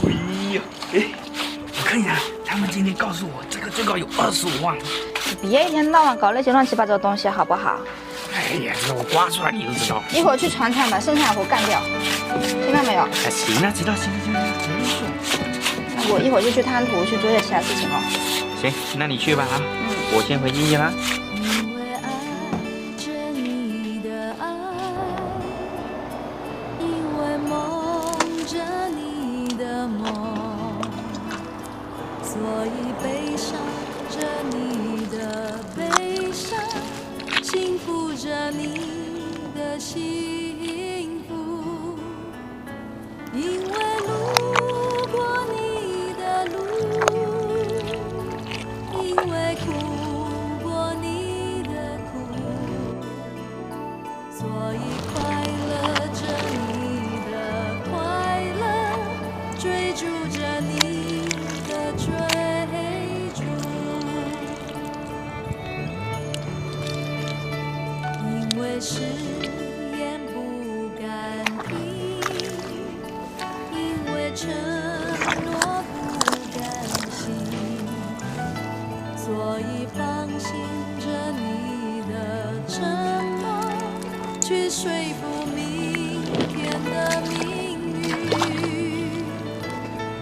哎呀，哎，我看一下，他们今天告诉我这个最高有25万。你别一天到晚搞那些乱七八糟的东西，好不好？哎呀，这我刮出来你就知道。一会儿去船厂把剩下的活干掉，听到没有？哎，行了，知道，行了，行了，没事。那我一会儿就去滩涂去做些其他事情哦。行，那你去吧啊，我先回基地啦。因为爱着你的爱，因为梦着你的梦，所以悲伤着你的悲伤，幸福着你的幸福，因为路过你的路，因为哭过你的苦，所以快乐着你的快乐，追逐着你的追逐，因为誓言不敢听，因为承诺不甘心，所以放心着你的承诺，去说服明天的命运。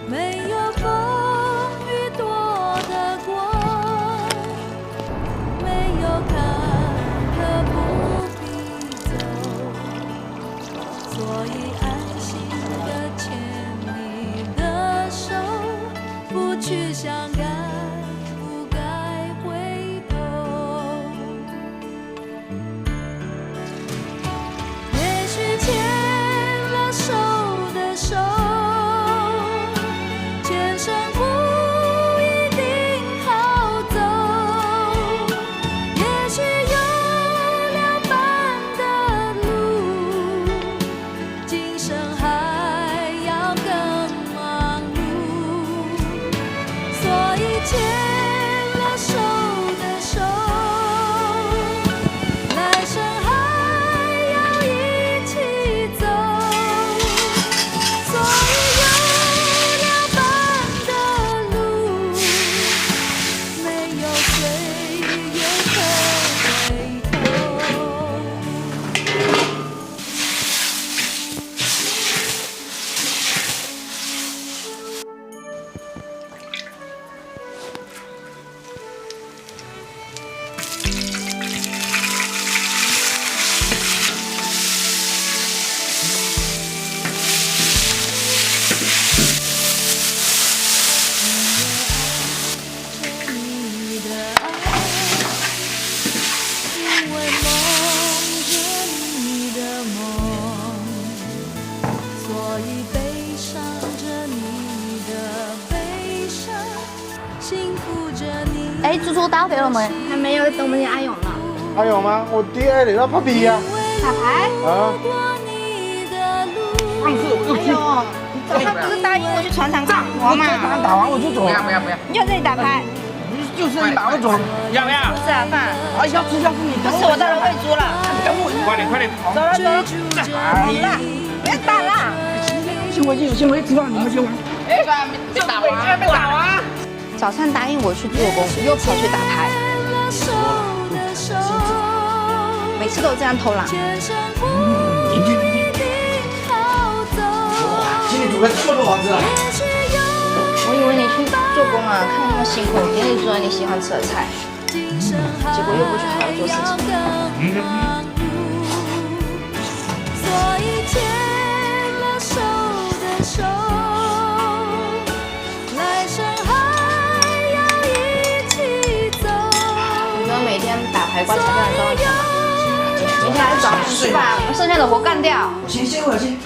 没有风雨躲得过，没有坎坷不必走，所以安心地牵你的手，不去想该不该回头。也许牵了手的手，前生不一定好走，也许有两半的路，今生还要更忙碌，所以牵了手的手，来生还要一起走，所以有两半的路，没有岁月可回头。你的爱，因为梦着你的梦，所以悲伤着你的悲伤，幸福着你。哎，猪猪到队了没？还没有，等我们家阿勇呢。还有吗？我爹嚟啦，爸比呀！打牌？啊，上次我就去。哎呦，你早上不是答应我去船厂干活吗？打完我就走。不要，你就这里打牌？就是你打不准。要不要？吃啊饭？啊，要吃你不是，我到了喂猪了。等我，快点。走了。好了，不要打了。先回吃饭，你们先玩。哎，别打完，别打完。早上答应我去做工，又跑去打牌，每次都这样偷懒。明天。今天煮了这么多丸子了。我以为你去做工啊，看你那么辛苦，给你做你喜欢吃的菜，结果又不去好好做事情。所以牵了手的手，来生还要一起走。你说每天打牌刮彩票能赚到钱吗？明天还是早点吃吧，把剩下的活干掉。我先歇会儿先。